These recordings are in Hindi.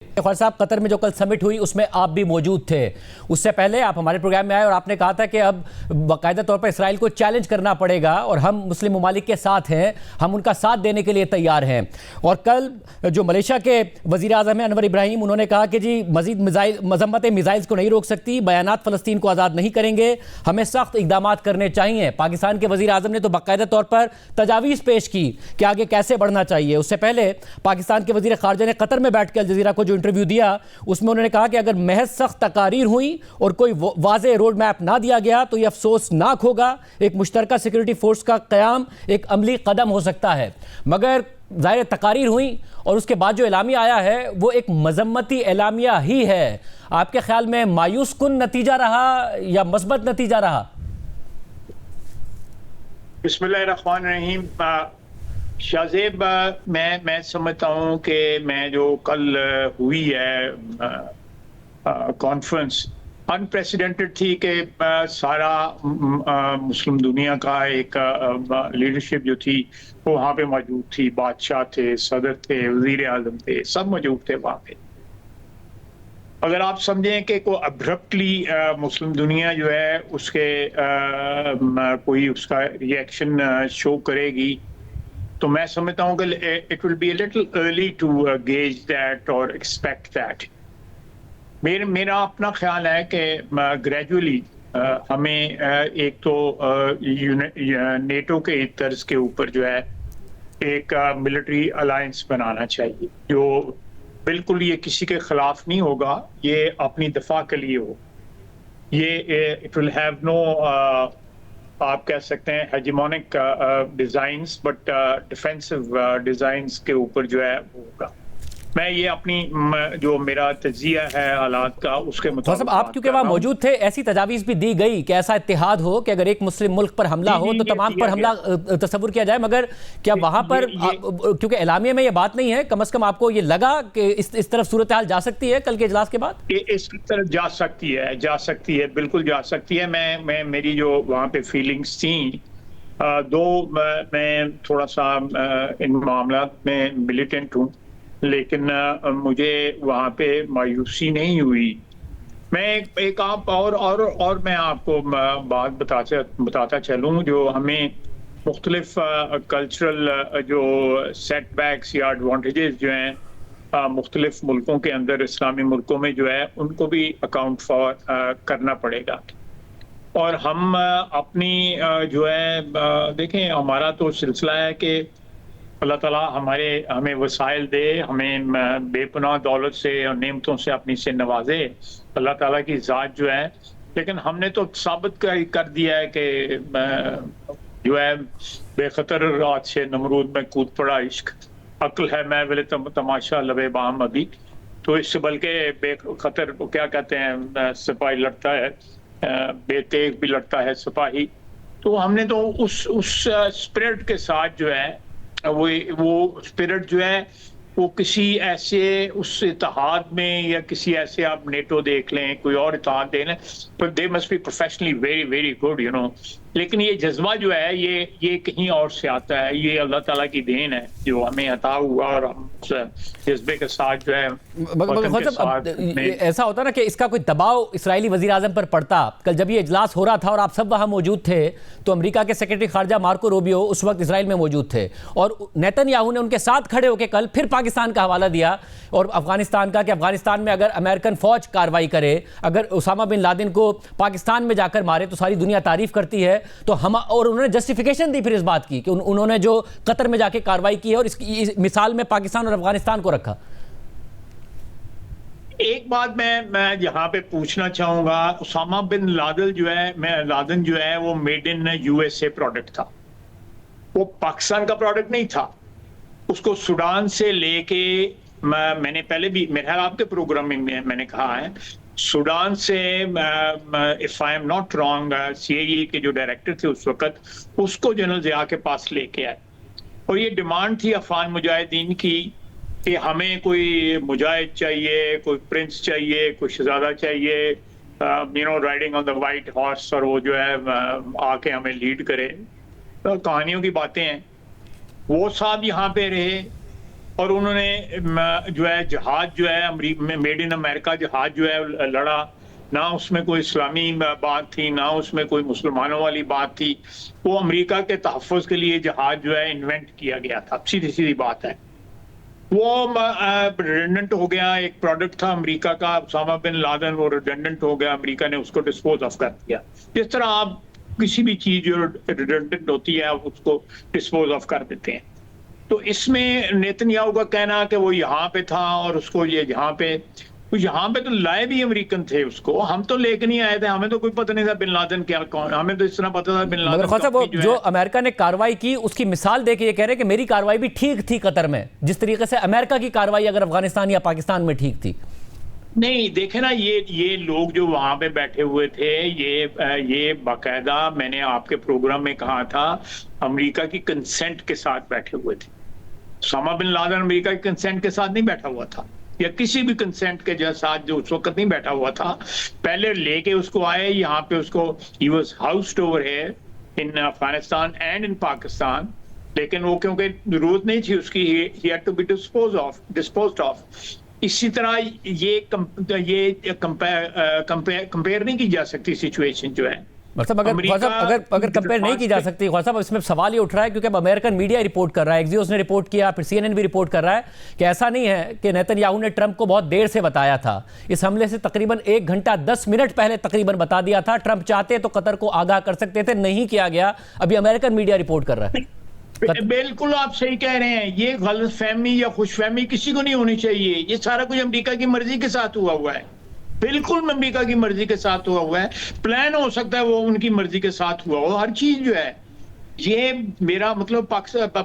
ख्वाजा साहब, कतर में जो कल समिट हुई उसमें आप भी मौजूद थे। उससे पहले आप हमारे प्रोग्राम में आए और आपने कहा था कि अब बाकायदा तौर पर इसराइल को चैलेंज करना पड़ेगा और हम मुस्लिम ममालिक के साथ हैं, हम उनका साथ देने के लिए तैयार हैं। और कल जो मलेशिया के वजीर आज़म हैं अनवर इब्राहिम, उन्होंने कहा कि जी मजीद मजम्मत मिसाइल्स को नहीं रोक सकती, बयानात फ़लस्तीन को आज़ाद नहीं करेंगे, हमें सख्त इकदाम करने चाहिए। पाकिस्तान के वजीर आज़म ने तो बाकायदा तौर पर तजावीज़ पेश की कि आगे कैसे बढ़ना चाहिए। उससे पहले पाकिस्तान के वजीर ख़ारजा ने कतर में बैठ कर अल जज़ीरा को जो इंटरव्यू दिया उसमें उन्होंने कहा कि अगर महज सख्त तकारीर हुई और कोई वाज़े रोड मैप ना दिया गया तो यह अफसोसनाक होगा। एक मुश्तरका सिक्योरिटी फोर्स का क़याम एक अमली कदम हो सकता है, मगर ज़ाहिर तकारीर हुई और उसके बाद जो एलामिया आया है वो एक मजम्मती एलामिया ही है। आपके ख्याल में मायूस कुन नतीजा रहा या मस्बत नतीजा रहा? बिस्मिल्लाहिर्रहमानिर्रहीम। शाहजेब, मैं समझता हूँ कि मैं जो कल हुई है कॉन्फ्रेंस अनप्रेसिडेंटेड थी कि सारा मुस्लिम दुनिया का एक लीडरशिप जो थी वो वहाँ पे मौजूद थी। बादशाह थे, सदर थे, वजीर आजम थे, सब मौजूद थे वहाँ पे। अगर आप समझें कि कोई अब्रप्टली मुस्लिम दुनिया जो है उसके कोई उसका रिएक्शन शो करेगी तो मैं समझता हूँ कि it will be a little early to gauge that और एक्सपेक्ट दैट। मेरा अपना ख्याल है कि ग्रेजुअली हमें एक तो नेटो के तर्ज के ऊपर जो है एक मिलिट्री अलायंस बनाना चाहिए जो बिल्कुल ये किसी के खिलाफ नहीं होगा, ये अपनी दफा के लिए हो। ये इट विल हैव नो आप कह सकते हैं hegemonic designs, but defensive designs के ऊपर जो है वो होगा। मैं ये अपनी जो मेरा तजिया है हालात का उसके मुताबिक आप क्योंकि वहां मौजूद थे, ऐसी तजावीज़ भी दी गई कि ऐसा इत्तेहाद हो कि अगर एक मुस्लिम मुल्क पर हमला हो तो तमाम पर हमला तस्वुर किया जाए, मगर क्या वहां पर क्योंकि एलामिया में ये बात नहीं है, कम से कम आपको ये लगा कि इस तरफ सूरत हाल जा सकती है कल के इजलास के बाद? इस तरफ जा सकती है, बिल्कुल जा सकती है। मैं मेरी जो वहाँ पे फीलिंग्स थी दो मैं थोड़ा सा इन मामला में मिलिटेंट हूँ, लेकिन मुझे वहाँ पे मायूसी नहीं हुई। मैं एक आप और मैं आपको बात बताता चलूँ जो हमें मुख्तलिफ कल्चरल जो सेटबैक्स या एडवांटेजेस जो हैं मुख्तलिफ मुल्कों के अंदर, इस्लामी मुल्कों में जो है उनको भी अकाउंट फॉर करना पड़ेगा। और हम अपनी जो है देखें, हमारा तो सिलसिला है कि अल्लाह ताला हमें वसाइल दे, हमें बेपनाह दौलत से और नेमतों से अपनी से नवाजे, अल्लाह ताला की ज़ात जो है। लेकिन हमने तो साबित कर दिया है कि जो है बेखतर रात से नमरूद में कूद पड़ा इश्क, अक्ल है मैं वेले तमाशा लबे बाम अभी। तो इससे बल्कि बेखतर क्या कहते हैं, सिपाही लड़ता है, बेतेग भी लड़ता है सिपाही। तो हमने तो उस स्पिरिट के साथ जो है वो स्पिरिट जो है वो किसी ऐसे उस इत्तेहाद में या किसी ऐसे आप नेटो देख लें, कोई और इत्तेहाद देख लें, तो they must be professionally very very good, you know. लेकिन ये जज्बा जो है ये कहीं और से आता है, ये अल्लाह ताला की देन है जो हमें अता हुआ और हम जज्बे के साथ जो है ऐसा होता ना कि इसका कोई दबाव इस्राएली वजीर आजम पर पड़ता। कल जब ये इजलास हो रहा था और आप सब वहां मौजूद थे तो अमेरिका के सेक्रेटरी खारजा मार्को रूबियो उस वक्त इसराइल में मौजूद थे और नेतन्याहू ने उनके साथ खड़े होकर कल फिर पाकिस्तान का हवाला दिया और अफगानिस्तान का, कि अफगानिस्तान में अगर अमेरिकन फौज कार्रवाई करे, अगर उसामा बिन लादेन को पाकिस्तान में जाकर मारे तो सारी दुनिया तारीफ करती है। तो हम, और उन्होंने जस्टिफिकेशन दी फिर इस बात की कि उन्होंने जो कतर में जाके कार्रवाई की है और इसकी मिसाल में पाकिस्तान और अफगानिस्तान को रखा। एक बात मैं यहाँ पे पूछना चाहूंगा, उसामा बिन लादेन जो है वो मेड इन यूएसए प्रोडक्ट था, वो पाकिस्तान का प्रोडक्ट नहीं था। उसको सूडान से लेके मैंने पहले भी मेरे ख्याल आपके प्रोग्राम में मैंने कहा है, सूडान से if I am not wrong CIA के जो डायरेक्टर थे उस वक्त, उसको जनरल ज़िया के पास लेके आए और ये डिमांड थी अफगान मुजाहिदीन की कि हमें कोई मुजाहिद चाहिए, कोई प्रिंस चाहिए, कोई शहजादा चाहिए, you know, riding on the white horse, और वो जो है आके हमें लीड करे। तो कहानियों की बातें हैं। वो साहब यहाँ पे रहे और उन्होंने जो है जहाज जो है मेड इन अमेरिका जहाज जो है लड़ा, ना उसमें कोई इस्लामी बात थी, ना उसमें कोई मुसलमानों वाली बात थी। वो अमेरिका के तहफ़्फ़ुज़ के लिए जहाज जो है इन्वेंट किया गया था, सीधी सीधी बात है। वो रिडंडेंट हो गया, एक प्रोडक्ट था अमेरिका का, उसामा बिन लादेन, वो रिडंडेंट हो गया, अमेरिका ने उसको डिस्पोज ऑफ कर दिया। जिस तरह आप किसी भी चीज जो रिडंडेंट होती है आप उसको डिस्पोज ऑफ कर देते हैं। तो इसमें नेतन्याहू का कहना कि वो यहाँ पे था और उसको ये यहाँ पे तो लाए भी अमेरिकन थे उसको, हम तो लेके नहीं आए थे, हमें तो कोई पता नहीं था बिन लादेन क्या कौन, हमें तो इस तरह पता था बिन लादेन। मगर ख्वाजा वो जो अमेरिका ने कार्रवाई की उसकी मिसाल देके ये कह रहे हैं कि मेरी कार्रवाई भी ठीक थी कतर में, जिस तरीके से अमेरिका की कार्रवाई अगर अफगानिस्तान या पाकिस्तान में ठीक थी। नहीं देखे ना, ये लोग जो वहां पे बैठे हुए थे, ये बाकायदा मैंने आपके प्रोग्राम में कहा था अमेरिका की कंसेंट के साथ बैठे हुए थे। उसामा बिन लादेन अमेरिका की कंसेंट के साथ नहीं बैठा हुआ था, या किसी भी कंसेंट के साथ जो उस वक्त नहीं बैठा हुआ था। पहले लेके उसको आए यहाँ पे, उसको he was housed over here in Afghanistan and in Pakistan, लेकिन वो क्योंकि जरूरत नहीं थी उसकी, he had to be disposed of. इसी तरह ये कंपेयर नहीं की जा सकती सिचुएशन जो है। मतलब अगर कंपेयर नहीं की जा सकती ख्वाजा साहब, इसमें सवाल ये उठ रहा है क्योंकि अब अमेरिकन मीडिया रिपोर्ट कर रहा है, एक्सियोस ने रिपोर्ट किया, फिर CNN भी रिपोर्ट कर रहा है कि ऐसा नहीं है कि नेतन्याहू ने ट्रंप को बहुत देर से बताया था। इस हमले से तकरीबन 1 घंटा 10 मिनट पहले तकरीबन बता दिया था। ट्रंप चाहते तो कतर को आगाह कर सकते थे, नहीं किया गया। अभी अमेरिकन मीडिया रिपोर्ट कर रहा है। बिल्कुल आप सही कह रहे हैं, ये गलतफहमी या खुशफहमी किसी को नहीं होनी चाहिए। ये सारा कुछ अमेरिका की मर्जी के साथ हुआ है, बिल्कुल अमेरिका की मर्जी के साथ हुआ है। प्लान हो सकता है वो उनकी मर्जी के साथ हुआ हो, हर चीज जो है। ये मेरा मतलब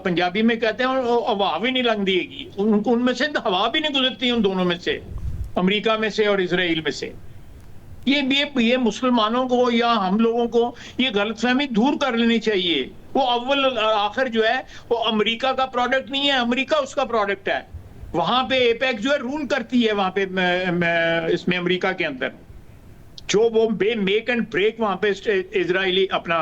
पंजाबी में कहते हैं हवा भी नहीं लंघ देगी, उनमें से हवा भी नहीं गुजरती उन दोनों में से, अमेरिका में से और इजराइल में से। ये मुसलमानों को या हम लोगों को ये गलतफहमी दूर कर लेनी चाहिए। वो अव्वल आखिर जो है वो अमेरिका का प्रोडक्ट नहीं है, अमेरिका उसका प्रोडक्ट है। वहां पे एपेक जो है रूल करती है वहां पे इसमें अमेरिका के अंदर, जो वो मेक एंड ब्रेक वहां पे इजरायली अपना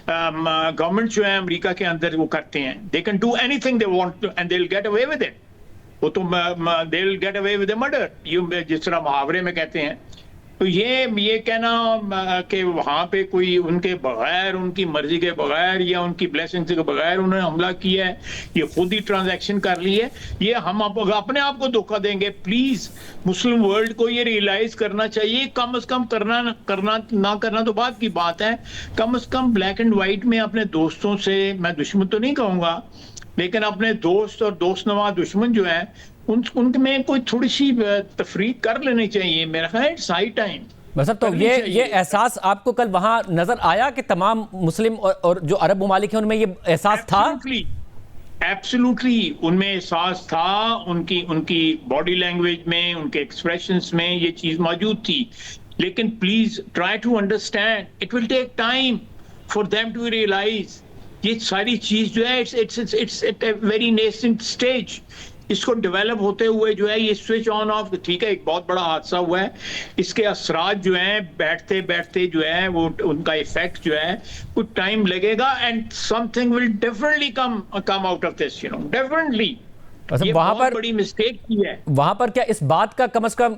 गवर्नमेंट जो है अमेरिका के अंदर वो करते हैं। They can do anything they want and they will get away with it. वो तो they will get away with the murder, जिस तरह मुहावरे में कहते हैं। तो ये कहना कि वहां पे कोई उनके बगैर, उनकी मर्जी के बगैर या उनकी ब्लेसिंग के बगैर उन्होंने हमला किया है, ये खुद ही ट्रांजैक्शन कर ली है, ये हम अपने आप को धोखा देंगे। प्लीज मुस्लिम वर्ल्ड को ये रियलाइज करना चाहिए, कम से कम करना तो बात की बात है, कम से कम ब्लैक एंड व्हाइट में अपने दोस्तों से, मैं दुश्मन तो नहीं कहूंगा, लेकिन अपने दोस्त और दोस्त नवा दुश्मन जो है उनके में कोई थोड़ी सी तफरीक कर लेनी चाहिए। मेरा ख्याल इट्स हाई टाइम। मतलब तो ये एहसास आपको कल वहां नजर आया कि तमाम मुस्लिम और जो अरब मुमालिक हैं उनमें ये एहसास था? एब्सोल्युटली उनमें एहसास था, उनकी बॉडी लैंग्वेज में, उनके एक्सप्रेशंस में ये चीज मौजूद थी। लेकिन please try to understand, it will take time for them to realise. ये सारी चीज जो है it's at a very nascent stage. इसको डेवलप होते हुए जो है ये स्विच ऑन ऑफ, ठीक है, एक बहुत बड़ा हादसा हुआ है, इसके असरात जो है बैठते बैठते जो है वो उनका इफेक्ट जो है कुछ टाइम लगेगा, and something will definitely come out of this, definitely. ये वहां पर बड़ी मिस्टेक की है। वहां पर क्या इस बात का कम से कम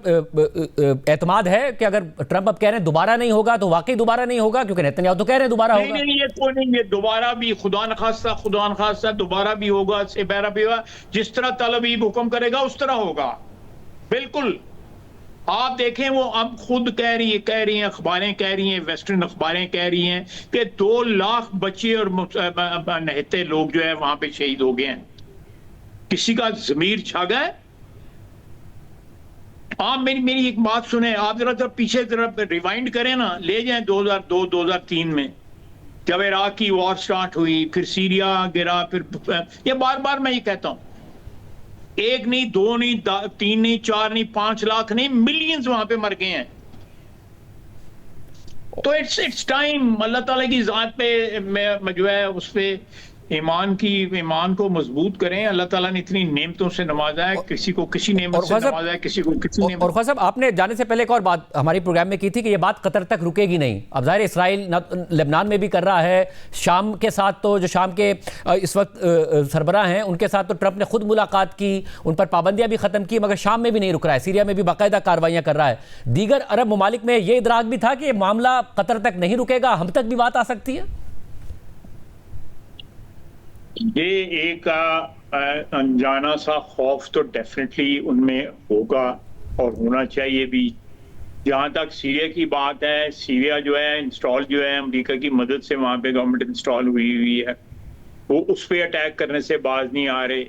एतमाद है कि अगर ट्रंप अब कह रहे हैं दोबारा नहीं होगा तो वाकई दोबारा नहीं होगा? क्योंकि नेतन्याहू तो कह रहे हैं दोबारा होगा। नहीं, ये कोई नहीं, ये दोबारा भी खुदा न खास्ता दोबारा भी होगा, सेबेरा भी होगा। जिस तरह तल अवीब हुक्म करेगा उस तरह होगा, बिल्कुल। आप देखें वो अब खुद कह रही हैं, अखबारें कह रही हैं, वेस्टर्न अखबारें कह रही हैं कि 2 लाख बच्चे और नहते लोग जो है वहां पे शहीद हो गए हैं। किसी का जमीर छा गया? आप मेरी एक बात सुने, आप जरा पीछे रिवाइंड करें ना, ले जाएं 2002-2003 में, जब इराक की वॉर स्टार्ट हुई, फिर सीरिया गिरा, फिर ये बार मैं ये कहता हूं, 1 नहीं 2 नहीं 3 नहीं 4 नहीं 5 लाख नहीं, मिलियंस वहां पे मर गए हैं। तो इट्स टाइम। अल्लाह ताला की जात पे जो है उस पे ईमान को मजबूत करें। अल्लाह ताला ने इतनी नेमतों से नवाजा है, किसी को किसी नेमत और से ख्वाजा साहब, नवाजा है, किसी को किसी और नेमत। ख्वाजा साहब, आपने जाने से पहले एक और बात हमारी प्रोग्राम में की थी कि ये बात कतर तक रुकेगी नहीं। अब जाहिर इसराइल लेबनान में भी कर रहा है, शाम के साथ तो जो शाम के इस वक्त सरबराह हैं उनके साथ तो ट्रंप ने खुद मुलाकात की, उन पर पाबंदियां भी खत्म की, मगर शाम में भी नहीं रुक रहा है, सीरिया में भी बाकायदा कार्रवाइयां कर रहा है। दीगर अरब ममालिक में ये इदराक भी था कि ये मामला कतर तक नहीं रुकेगा, हम तक भी बात आ सकती है। ये एक अनजाना सा खौफ तो डेफिनेटली उनमें होगा और होना चाहिए भी। जहां तक सीरिया की बात है, सीरिया जो है इंस्टॉल जो है अमेरिका की मदद से वहां पे गवर्नमेंट इंस्टॉल हुई है, वो उस पे अटैक करने से बाज नहीं आ रहे,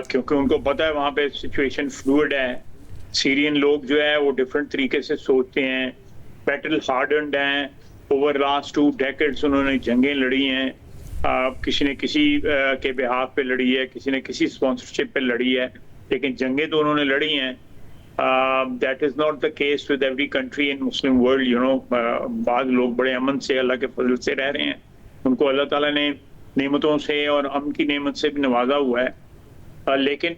क्योंकि उनको पता है वहां पे सिचुएशन फ्लूइड है। सीरियन लोग जो है वो डिफरेंट तरीके से सोचते हैं, बैटल हार्डन्ड हैं, ओवर लास्ट 2 डेकेड्स उन्होंने जंगें लड़ी हैं, किसी ने किसी के बिहाफ पे लड़ी है, किसी ने किसी स्पॉन्सरशिप पे लड़ी है, लेकिन जंगें तो उन्होंने लड़ी हैं। That is not the case with every country in Muslim world, you know. बाद लोग बड़े अमन से अल्लाह के फजल से रह रहे हैं, उनको अल्लाह ताला ने नेमतों से और अमन की नेमत से भी नवाजा हुआ है, लेकिन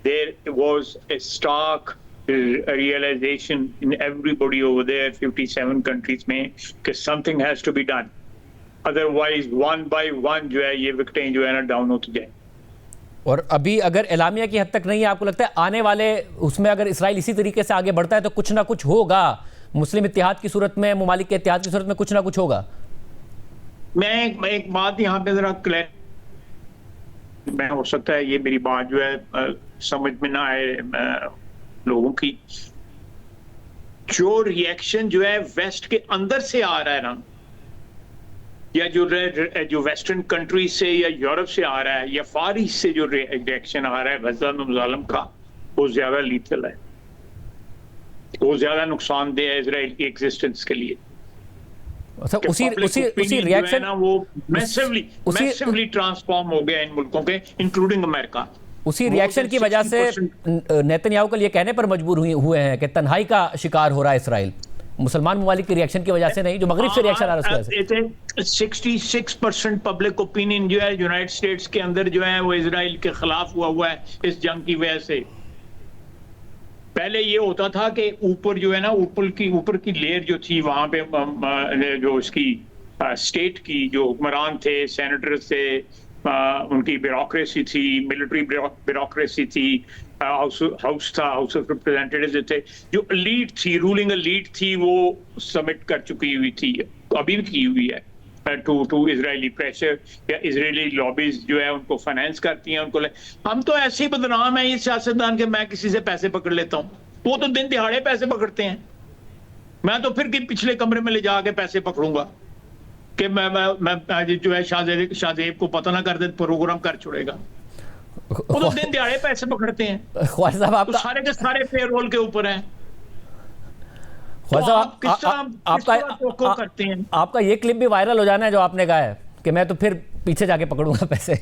there was a stark realization in everybody over there 57 countries में कि something has to be done, otherwise one by one जो है ये विकेटें जो है ना डाउन होती जाए। और अभी अगर एलामिया की हद तक नहीं है, आपको लगता है आने वाले उसमें अगर इसराइल इसी तरीके से आगे बढ़ता है तो कुछ ना कुछ होगा, मुस्लिम इत्तेहाद की सूरत में, मुमालिक के इत्तेहाद की सूरत में कुछ ना कुछ होगा? मैं एक बात यहाँ पे जरा क्लियर, मैं हो सकता है ये मेरी बात जो है समझ में ना आए लोगों की, जो रिएक्शन जो है वेस्ट के अंदर से आ रहा है ना, या जो वेस्टर्न कंट्री से या यूरोप से आ रहा है या फार ईस्ट से जो रिएक्शन आ रहा है गजा में मुजालम का, वो ज्यादा लीथल है, वो ज्यादा नुकसानदेह है इजराइल की एग्जिस्टेंस के लिए। उसी रिएक्शन ना वो मैसिवली ट्रांसफॉर्म हो गया इन मुल्कों के, इंक्लूडिंग अमेरिका। उसी रिएक्शन की वजह से नेतन्याहू कल ये कहने पर मजबूर हुए हैं कि तन्हाई का शिकार हो रहा है इसराइल, मुसलमान ममालिक की रिएक्शन की वजह से नहीं, जो मगरिब से रिएक्शन आ रहा है उसकी वजह से। 66% पब्लिक ओपिनियन जो है यूनाइटेड स्टेट्स के अंदर जो है वो इजराइल के खिलाफ हुआ है इस जंग की वजह से। पहले ये होता था कि ऊपर जो है ना, ऊपर की लेयर जो थी वहां पे जो उसकी स्टेट की जो हुक्मरान थे, सेनेटर्स थे, उनकी ब्यूरोक्रेसी थी, मिलिट्री ब्यूरोक्रेसी थी, हाउस था, हाउस ऑफ रिप्रेजेंटेटिव्स थे, जो एलीट थी, रूलिंग एलीट थी, वो सबमिट कर चुकी हुई थी, अभी भी की हुई है टू इजरायली प्रेशर, या इजरायली लॉबीज जो है उनको फाइनेंस करती हैं, उनको हम तो ऐसे ही बदनाम है ये सियासतदान के मैं किसी से पैसे पकड़ लेता हूँ, वो तो दिन दिहाड़े पैसे पकड़ते हैं, मैं तो फिर पिछले कमरे में ले जाके पैसे पकड़ूंगा कि मैं जो है शाहजेब को पता ना कर दे, प्रोग्राम कर छोड़ेगा। वो तो दिन दिहाड़े पैसे पकड़ते हैं, ख्वाजा साहब आपका तो सारे के सारे पेरोल के ऊपर हैं। ख्वाजा आपका ये क्लिप भी वायरल हो जाना है जो आपने कहा है कि मैं तो फिर पीछे जाके पकड़ूंगा पैसे।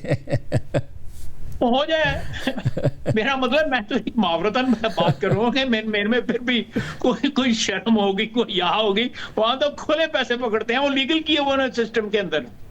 हो जाए मेरा मतलब, मैं तो मुहावरतन बात कर रहा हूँ कि मेरे में फिर भी कोई शर्म होगी, कोई यहाँ होगी, वहां तो खुले पैसे पकड़ते हैं, वो लीगल किए हुए सिस्टम के अंदर।